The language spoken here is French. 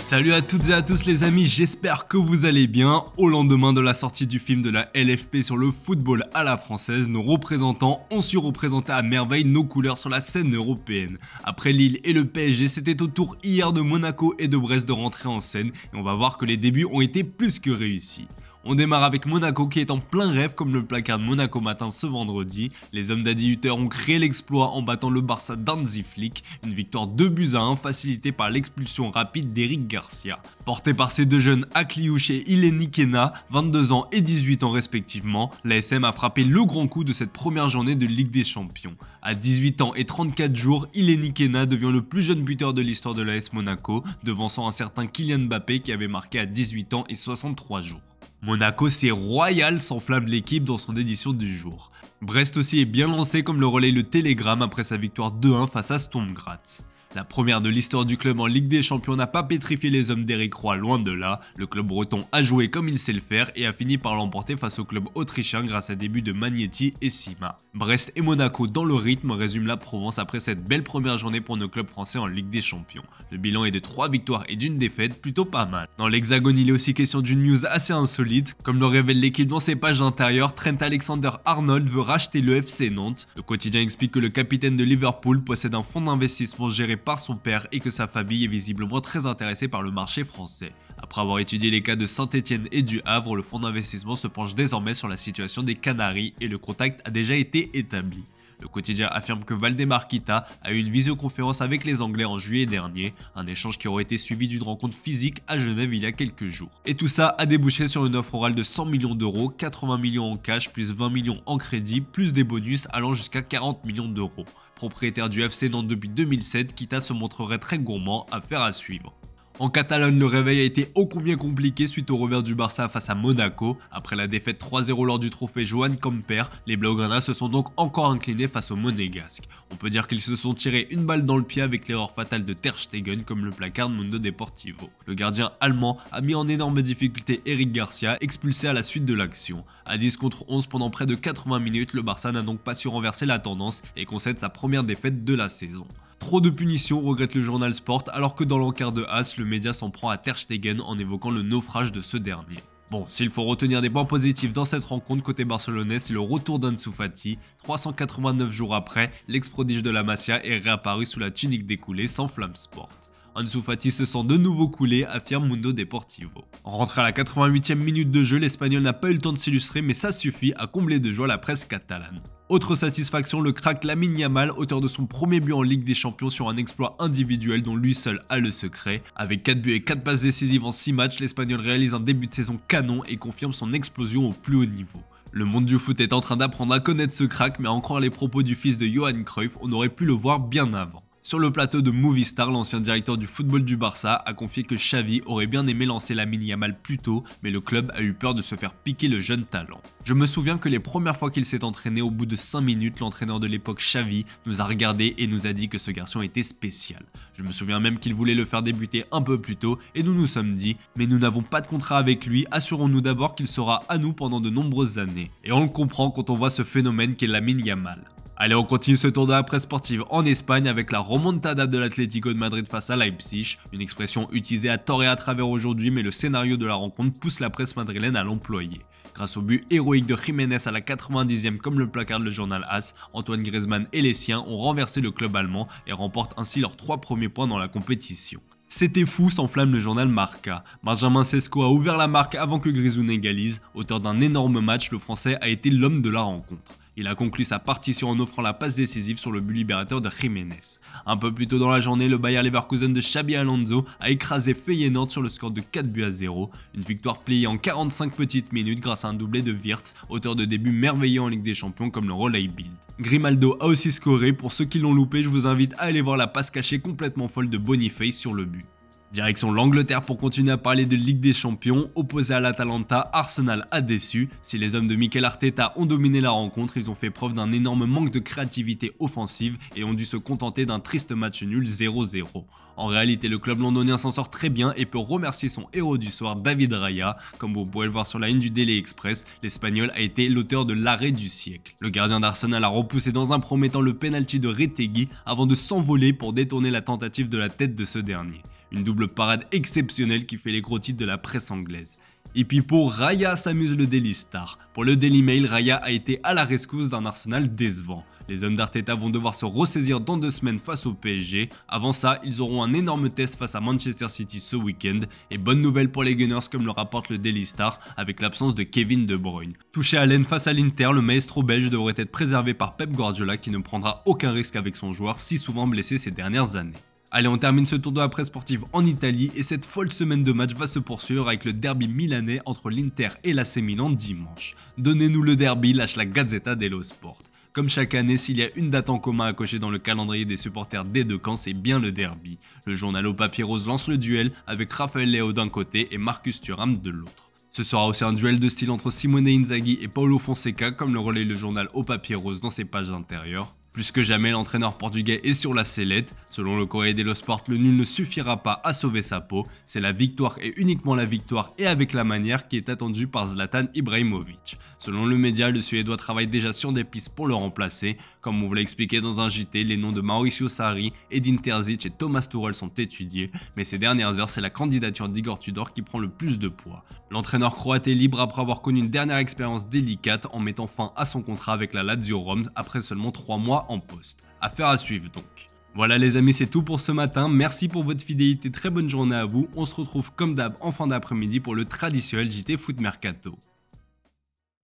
Salut à toutes et à tous les amis, j'espère que vous allez bien. Au lendemain de la sortie du film de la LFP sur le football à la française, nos représentants ont su représenter à merveille nos couleurs sur la scène européenne. Après Lille et le PSG, c'était au tour hier de Monaco et de Brest de rentrer en scène et on va voir que les débuts ont été plus que réussis. On démarre avec Monaco qui est en plein rêve comme le placard de Monaco matin ce vendredi. Les hommes d'Adi Hutter ont créé l'exploit en battant le Barça d'Hansi Flick. Une victoire 2-1 facilitée par l'expulsion rapide d'Eric Garcia. Porté par ces deux jeunes Akliouche et Ileni Kena, 22 ans et 18 ans respectivement, l'ASM a frappé le grand coup de cette première journée de Ligue des Champions. À 18 ans et 34 jours, Ileni Kena devient le plus jeune buteur de l'histoire de l'AS Monaco, devançant un certain Kylian Mbappé qui avait marqué à 18 ans et 63 jours. Monaco, c'est royal, s'enflamme l'équipe dans son édition du jour. Brest aussi est bien lancé comme le relaye le Télégramme après sa victoire 2-1 face à Sturm Graz. La première de l'histoire du club en Ligue des Champions n'a pas pétrifié les hommes d'Eric Roy, loin de là. Le club breton a joué comme il sait le faire et a fini par l'emporter face au club autrichien grâce à des buts de Magnetti et Sima. Brest et Monaco dans le rythme résument la Provence après cette belle première journée pour nos clubs français en Ligue des Champions. Le bilan est de 3 victoires et d'une défaite, plutôt pas mal. Dans l'Hexagone, il est aussi question d'une news assez insolite. Comme le révèle l'équipe dans ses pages intérieures, Trent Alexander-Arnold veut racheter le FC Nantes. Le quotidien explique que le capitaine de Liverpool possède un fonds d'investissement géré par son père et que sa famille est visiblement très intéressée par le marché français. Après avoir étudié les cas de Saint-Etienne et du Havre, le fonds d'investissement se penche désormais sur la situation des Canaries et le contact a déjà été établi. Le quotidien affirme que Valdemar Kita a eu une visioconférence avec les Anglais en juillet dernier, un échange qui aurait été suivi d'une rencontre physique à Genève il y a quelques jours. Et tout ça a débouché sur une offre orale de 100 millions d'euros, 80 millions en cash plus 20 millions en crédit, plus des bonus allant jusqu'à 40 millions d'euros. Propriétaire du FC Nantes depuis 2007, Kita se montrerait très gourmand, affaire à suivre. En Catalogne, le réveil a été ô combien compliqué suite au revers du Barça face à Monaco. Après la défaite 3-0 lors du trophée Joan Camper, les Blaugrana se sont donc encore inclinés face aux Monégasques. On peut dire qu'ils se sont tirés une balle dans le pied avec l'erreur fatale de Ter Stegen comme le placard de Mundo Deportivo. Le gardien allemand a mis en énorme difficulté Eric Garcia, expulsé à la suite de l'action. À 10 contre 11 pendant près de 80 minutes, le Barça n'a donc pas su renverser la tendance et concède sa première défaite de la saison. Trop de punitions, regrette le journal Sport, alors que dans l'encart de As, le média s'en prend à Ter Stegen en évoquant le naufrage de ce dernier. Bon, s'il faut retenir des points positifs dans cette rencontre côté barcelonais, c'est le retour d'Ansu Fati. 389 jours après, l'ex-prodige de la Masia est réapparu sous la tunique découlée sans Flamme Sport. Ansu Fati se sent de nouveau coulé, affirme Mundo Deportivo. Rentré à la 88e minute de jeu, l'Espagnol n'a pas eu le temps de s'illustrer, mais ça suffit à combler de joie la presse catalane. Autre satisfaction, le crack Lamine Yamal, auteur de son premier but en Ligue des Champions sur un exploit individuel dont lui seul a le secret. Avec 4 buts et 4 passes décisives en 6 matchs, l'Espagnol réalise un début de saison canon et confirme son explosion au plus haut niveau. Le monde du foot est en train d'apprendre à connaître ce crack, mais à en croire les propos du fils de Johan Cruyff, on aurait pu le voir bien avant. Sur le plateau de Movistar, l'ancien directeur du football du Barça a confié que Xavi aurait bien aimé lancer Lamine Yamal plus tôt, mais le club a eu peur de se faire piquer le jeune talent. Je me souviens que les premières fois qu'il s'est entraîné, au bout de 5 minutes, l'entraîneur de l'époque Xavi nous a regardé et nous a dit que ce garçon était spécial. Je me souviens même qu'il voulait le faire débuter un peu plus tôt et nous nous sommes dit « mais nous n'avons pas de contrat avec lui, assurons-nous d'abord qu'il sera à nous pendant de nombreuses années ». Et on le comprend quand on voit ce phénomène qu'est Lamine Yamal. Allez, on continue ce tour de la presse sportive en Espagne avec la remontada de l'Atlético de Madrid face à Leipzig, une expression utilisée à tort et à travers aujourd'hui, mais le scénario de la rencontre pousse la presse madrilène à l'employer. Grâce au but héroïque de Jiménez à la 90e comme le placard le journal AS, Antoine Griezmann et les siens ont renversé le club allemand et remportent ainsi leurs 3 premiers points dans la compétition. C'était fou, s'enflamme le journal Marca. Benjamin Sesko a ouvert la marque avant que Grisou n'égalise. Auteur d'un énorme match, le français a été l'homme de la rencontre. Il a conclu sa partition en offrant la passe décisive sur le but libérateur de Jiménez. Un peu plus tôt dans la journée, le Bayer Leverkusen de Xabi Alonso a écrasé Feyenoord sur le score de 4-0. Une victoire pliée en 45 petites minutes grâce à un doublé de Wirtz, auteur de débuts merveilleux en Ligue des Champions comme le relay Bild. Grimaldo a aussi scoré, pour ceux qui l'ont loupé, je vous invite à aller voir la passe cachée complètement folle de Boniface sur le but. Direction l'Angleterre pour continuer à parler de Ligue des Champions. Opposé à l'Atalanta, Arsenal a déçu. Si les hommes de Mikel Arteta ont dominé la rencontre, ils ont fait preuve d'un énorme manque de créativité offensive et ont dû se contenter d'un triste match nul 0-0. En réalité, le club londonien s'en sort très bien et peut remercier son héros du soir, David Raya. Comme vous pouvez le voir sur la ligne du Daily Express, l'Espagnol a été l'auteur de l'arrêt du siècle. Le gardien d'Arsenal a repoussé dans un premier temps le penalty de Retegui avant de s'envoler pour détourner la tentative de la tête de ce dernier. Une double parade exceptionnelle qui fait les gros titres de la presse anglaise. Et puis pour Raya s'amuse le Daily Star. Pour le Daily Mail, Raya a été à la rescousse d'un Arsenal décevant. Les hommes d'Arteta vont devoir se ressaisir dans 2 semaines face au PSG. Avant ça, ils auront un énorme test face à Manchester City ce week-end. Et bonne nouvelle pour les Gunners comme le rapporte le Daily Star avec l'absence de Kevin De Bruyne. Touché à l'aine face à l'Inter, le maestro belge devrait être préservé par Pep Guardiola qui ne prendra aucun risque avec son joueur si souvent blessé ces dernières années. Allez, on termine ce tour de la presse sportive en Italie et cette folle semaine de match va se poursuivre avec le derby milanais entre l'Inter et l'AC Milan dimanche. Donnez-nous le derby, lâche la Gazzetta dello Sport. Comme chaque année, s'il y a une date en commun à cocher dans le calendrier des supporters des deux camps, c'est bien le derby. Le journal au papier rose lance le duel avec Raphaël Leao d'un côté et Marcus Thuram de l'autre. Ce sera aussi un duel de style entre Simone Inzaghi et Paulo Fonseca comme le relaie le journal au papier rose dans ses pages intérieures. Plus que jamais, l'entraîneur portugais est sur la sellette. Selon le Corriere dello Sport, le nul ne suffira pas à sauver sa peau. C'est la victoire et uniquement la victoire et avec la manière qui est attendue par Zlatan Ibrahimovic. Selon le média, le Suédois travaille déjà sur des pistes pour le remplacer. Comme on vous l'a expliqué dans un JT, les noms de Mauricio Sarri, Edin Terzic et Thomas Tuchel sont étudiés. Mais ces dernières heures, c'est la candidature d'Igor Tudor qui prend le plus de poids. L'entraîneur croate est libre après avoir connu une dernière expérience délicate en mettant fin à son contrat avec la Lazio Rome après seulement 3 mois en poste. Affaire à suivre donc. Voilà les amis, c'est tout pour ce matin. Merci pour votre fidélité, très bonne journée à vous. On se retrouve comme d'hab en fin d'après-midi pour le traditionnel JT Foot Mercato.